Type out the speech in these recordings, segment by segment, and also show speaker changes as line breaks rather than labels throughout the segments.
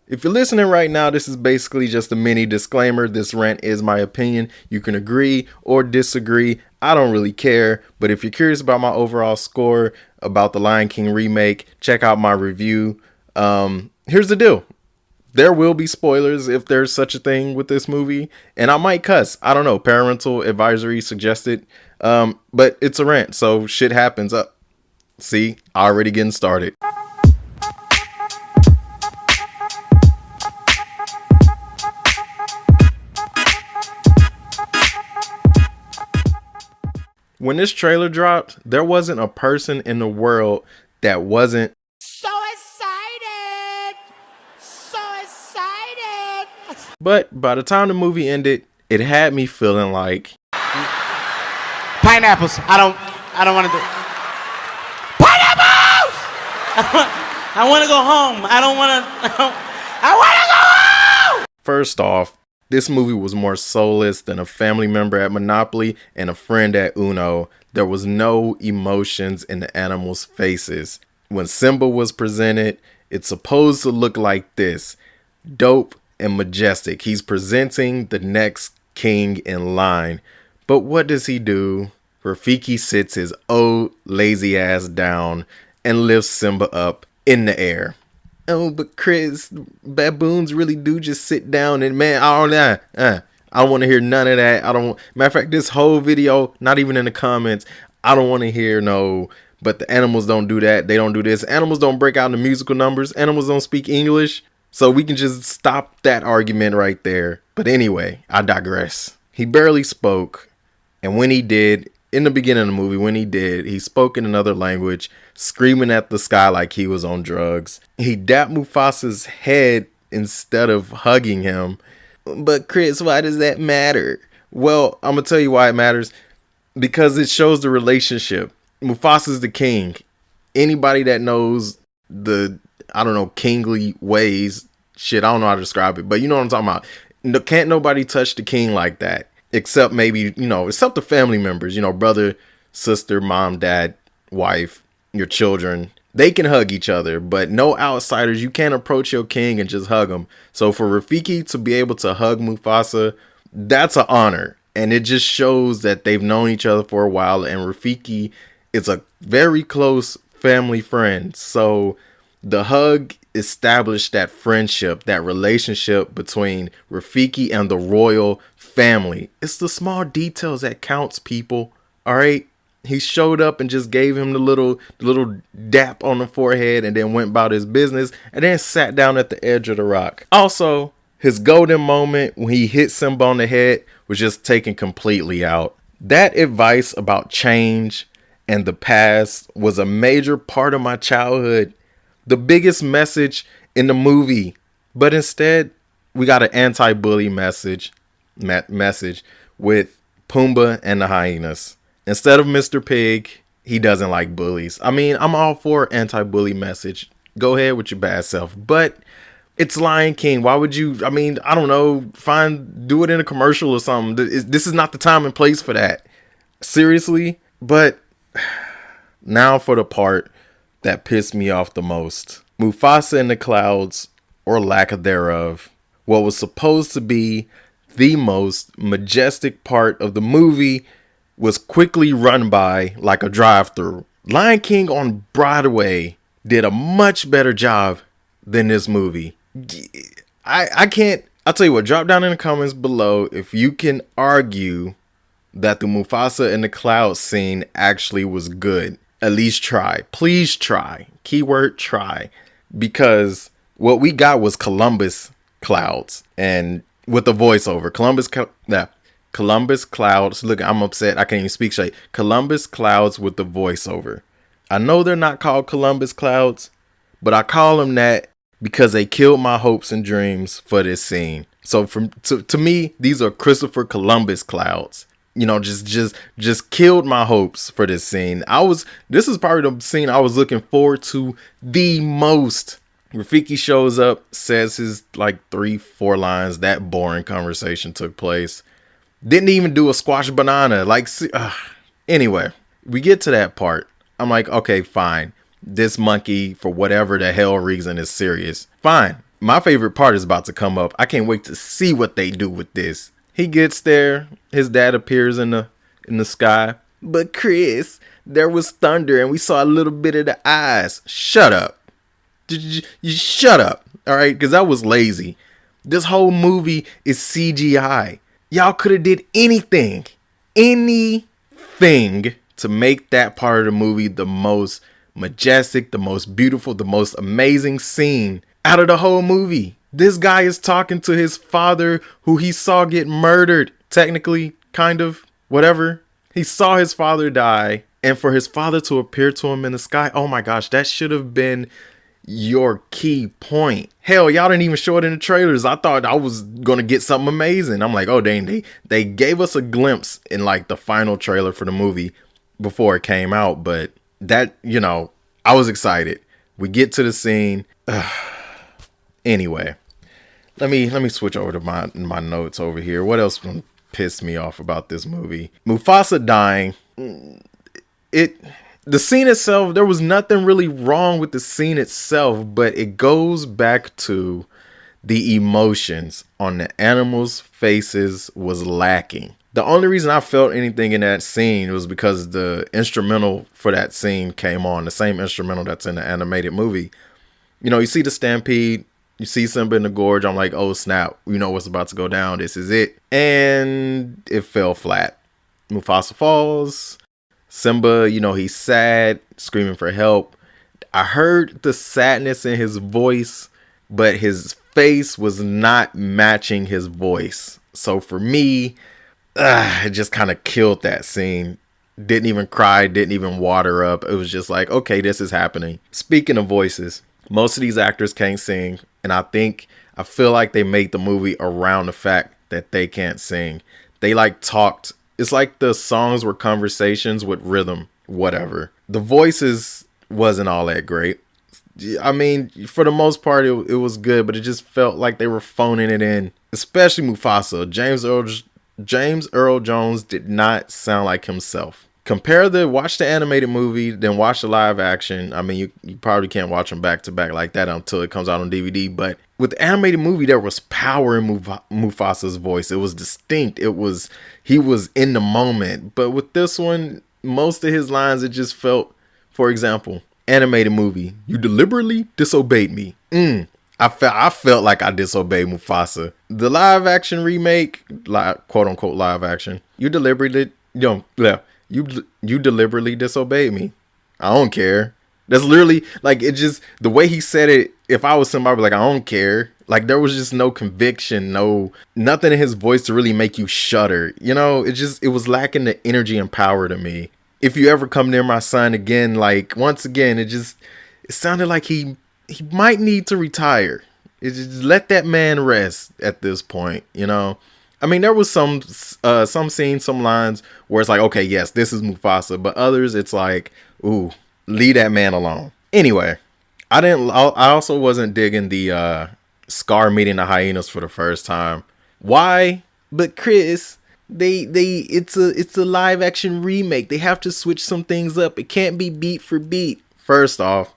If you're listening right now, this is basically just a mini disclaimer. This rant is my opinion. You can agree or disagree. I don't really care. But if you're curious about my overall score about the Lion King remake, check out my review. Here's the deal. There will be spoilers if there's such a thing with this movie. And I might cuss. I don't know. Parental advisory suggested. But it's a rant. So shit happens. See, already getting started. When this trailer dropped, there wasn't a person in the world that wasn't
so excited.
But by the time the movie ended, it had me feeling like
Pineapples. I don't want to do pineapples. I want to go home. I want to go home.
First off, this movie was more soulless than a family member at Monopoly and a friend at Uno. There was no emotions in the animals' faces. When Simba was presented, it's supposed to look like this. Dope and majestic. He's presenting the next king in line. But what does he do? Rafiki sits his old lazy ass down and lifts Simba up in the air. Oh, but Chris, baboons really do just sit down and man, I don't want to hear none of that. Matter of fact, this whole video, not even in the comments, I don't want to hear no, but the animals don't do that. They don't do this. Animals don't break out into musical numbers. Animals don't speak English. So we can just stop that argument right there. But anyway, I digress. He barely spoke. And when he did, in the beginning of the movie, when he did, he spoke in another language, screaming at the sky like he was on drugs. He dapped Mufasa's head instead of hugging him. But Chris, why does that matter? Well, I'm going to tell you why it matters. Because it shows the relationship. Mufasa's the king. Anybody that knows the, kingly ways, shit, I don't know how to describe it, but you know what I'm talking about. No, can't nobody touch the king like that. Except maybe, except the family members, brother, sister, mom, dad, wife, your children. They can hug each other, but no outsiders. You can't approach your king and just hug him. So for Rafiki to be able to hug Mufasa, that's an honor. And it just shows that they've known each other for a while. And Rafiki is a very close family friend. So the hug established that friendship, that relationship between Rafiki and the royal family. It's the small details that counts, people. All right. He showed up and just gave him the little dap on the forehead and then went about his business and then sat down at the edge of the rock. Also, his golden moment when he hit Simba on the head was just taken completely out. That advice about change and the past was a major part of my childhood. The biggest message in the movie. But instead, we got an anti-bully message with Pumbaa and the hyenas. Instead of Mr. Pig, he doesn't like bullies. I mean, I'm all for anti-bully message. Go ahead with your bad self. But it's Lion King. Why would you, I don't know, do it in a commercial or something. This is not the time and place for that. Seriously. But now for the part that pissed me off the most. Mufasa in the clouds, or lack of thereof. What was supposed to be the most majestic part of the movie was quickly run by like a drive-through. Lion King on Broadway did a much better job than this movie. I'll tell you what, drop down in the comments below if you can argue that the Mufasa in the clouds scene actually was good. At least try. Please try. Keyword try. Because what we got was Columbus clouds and with the voiceover. Columbus clouds. Look, I'm upset. I can't even speak straight. Columbus clouds with the voiceover. I know they're not called Columbus clouds, but I call them that because they killed my hopes and dreams for this scene. So to me, these are Christopher Columbus clouds. Just killed my hopes for this scene. This is probably the scene I was looking forward to the most. Rafiki shows up, says his like 3-4 lines. That boring conversation took place. Didn't even do a squash banana. Anyway, we get to that part. I'm like, okay, fine. This monkey, for whatever the hell reason, is serious. Fine. My favorite part is about to come up. I can't wait to see what they do with this. He gets there, his dad appears in the sky. But Chris, there was thunder and we saw a little bit of the eyes. Shut up. You shut up. All right, because that was lazy. This whole movie is CGI. Y'all could have did anything to make that part of the movie the most majestic, the most beautiful, the most amazing scene out of the whole movie. This guy is talking to his father who he saw get murdered. Technically, kind of, whatever. He saw his father die, and for his father to appear to him in the sky, oh my gosh, that should have been your key point. Hell, y'all didn't even show it in the trailers. I thought I was gonna get something amazing. I'm like, oh dang, they gave us a glimpse in like the final trailer for the movie before it came out, but that, I was excited. We get to the scene. Anyway, let me switch over to my notes over here. What else pissed me off about this movie? Mufasa dying. The scene itself, there was nothing really wrong with the scene itself, but it goes back to the emotions on the animals' faces was lacking. The only reason I felt anything in that scene was because the instrumental for that scene came on, the same instrumental that's in the animated movie. You see the stampede, you see Simba in the gorge. I'm like, oh snap, you know what's about to go down. This is it. And it fell flat. Mufasa falls. Simba, he's sad, screaming for help. I heard the sadness in his voice, but his face was not matching his voice. So for me, it just kind of killed that scene. Didn't even cry, didn't even water up. It was just like, okay, this is happening. Speaking of voices, most of these actors can't sing. And I feel like they made the movie around the fact that they can't sing. They talked. It's like the songs were conversations with rhythm, whatever. The voices wasn't all that great. I mean, for the most part, it was good, but it just felt like they were phoning it in. Especially Mufasa. James Earl Jones did not sound like himself. Watch the animated movie, then watch the live action. I mean, you probably can't watch them back to back like that until it comes out on DVD. But with the animated movie, there was power in Mufasa's voice. It was distinct. He was in the moment. But with this one, most of his lines, it just felt, for example, animated movie, you deliberately disobeyed me. I felt like I disobeyed Mufasa. The live action remake, quote unquote live action, you deliberately disobeyed me. I don't care. That's literally the way he said it. If I was somebody, I'd be like, I don't care. Like there was just no conviction, nothing in his voice to really make you shudder. It was lacking the energy and power to me. If you ever come near my son again, once again, it sounded like he might need to retire. Just let that man rest at this point. I mean, there was some scenes, some lines where it's like, okay, yes, this is Mufasa, but others it's like, ooh, leave that man alone. Anyway, I also wasn't digging the Scar meeting the hyenas for the first time. Why? But Chris, it's a live action remake. They have to switch some things up. It can't be beat for beat. First off,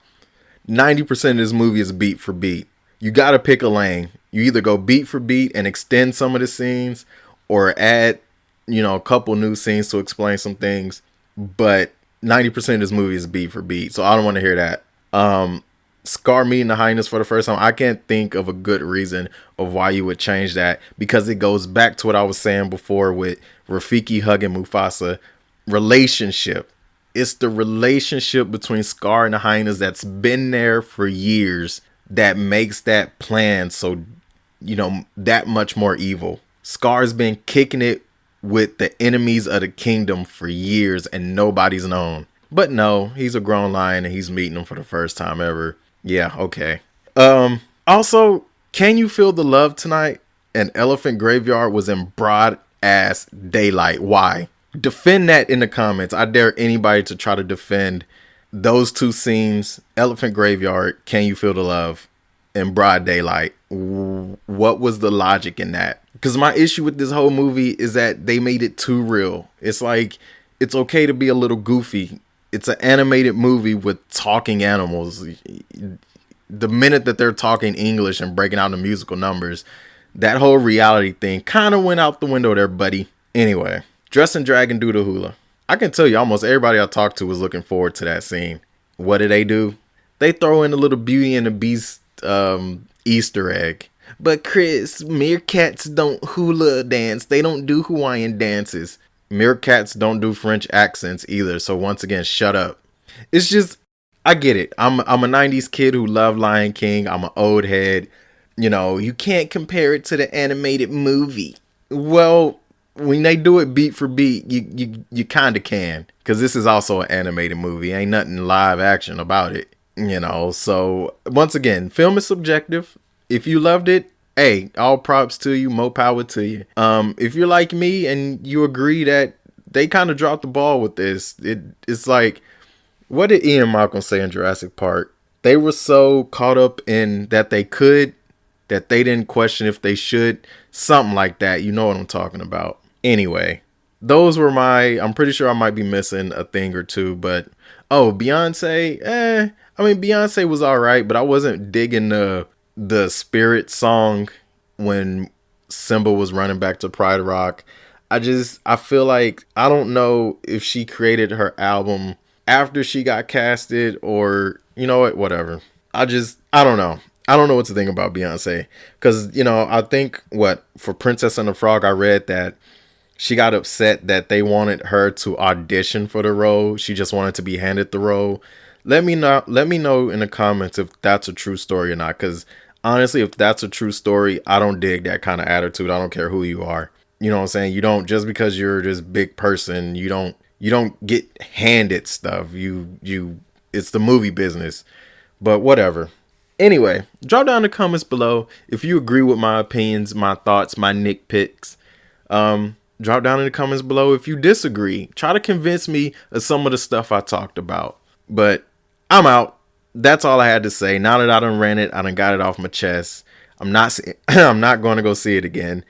90% of this movie is beat for beat. You got to pick a lane. You either go beat for beat and extend some of the scenes or add, a couple new scenes to explain some things. But 90% of this movie is beat for beat. So I don't want to hear that. Scar meeting the hyenas for the first time. I can't think of a good reason of why you would change that, because it goes back to what I was saying before with Rafiki hugging Mufasa. Relationship. It's the relationship between Scar and the hyenas that's been there for years that makes that plan so, that much more evil. Scar's been kicking it with the enemies of the kingdom for years and nobody's known. But no, he's a grown lion and he's meeting them for the first time ever. Yeah, okay. Also, can you feel the love tonight? An elephant graveyard was in broad ass daylight. Why? Defend that in the comments. I dare anybody to try to defend those two scenes, elephant graveyard, can you feel the love, in broad daylight. What was the logic in that? Because my issue with this whole movie is that they made it too real. It's like, it's okay to be a little goofy. It's an animated movie with talking animals. the minute that they're talking English and breaking out the musical numbers, that whole reality thing kind of went out the window there, buddy. Anyway, Dress and Dragon do the hula. I can tell you almost everybody I talked to was looking forward to that scene. What do? They throw in a little Beauty and the Beast Easter egg. But Chris, meerkats don't hula dance. They don't do Hawaiian dances. Meerkats don't do French accents either. So once again, shut up. It's just, I get it. I'm a 90s kid who loved Lion King. I'm an old head. You know, you can't compare it to the animated movie. Well, when they do it beat for beat, you kind of can, because this is also an animated movie. Ain't nothing live action about it, you know. So once again, film is subjective. If you loved it, hey, all props to you, more power to you. If you're like me and you agree that they kind of dropped the ball with this, it's like, what did Ian Malcolm say in Jurassic Park? They were so caught up in that they didn't question if they should. Something like that. You know what I'm talking about. Anyway, those were I'm pretty sure I might be missing a thing or two, but oh, Beyonce, I mean, Beyonce was all right, but I wasn't digging the Spirit song when Simba was running back to Pride Rock. I feel like, I don't know if she created her album after she got casted, or you know what, whatever. I don't know. I don't know what to think about Beyonce, because you know, I think what for Princess and the Frog, I read that she got upset that they wanted her to audition for the role. She just wanted to be handed the role. Let me know in the comments if that's a true story or not, because honestly, if that's a true story, I don't dig that kind of attitude. I don't care who you are. You know what I'm saying? You don't, just because you're this big person, you don't get handed stuff. It's the movie business. But whatever. Anyway, drop down in the comments below if you agree with my opinions, my thoughts, my nitpicks. Drop down in the comments below if you disagree. Try to convince me of some of the stuff I talked about. But I'm out. That's all I had to say. Now that I done ran it, I done got it off my chest. I'm not going to go see it again.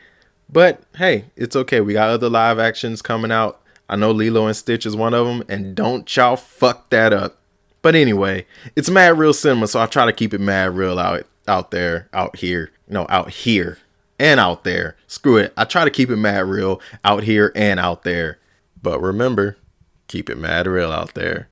But hey, it's okay. We got other live actions coming out. I know Lilo and Stitch is one of them, and don't y'all fuck that up. But anyway, it's Mad Real Cinema, so I try to keep it mad real out there, out here. No, out here and out there. Screw it. I try to keep it mad real out here and out there. But remember, keep it mad real out there.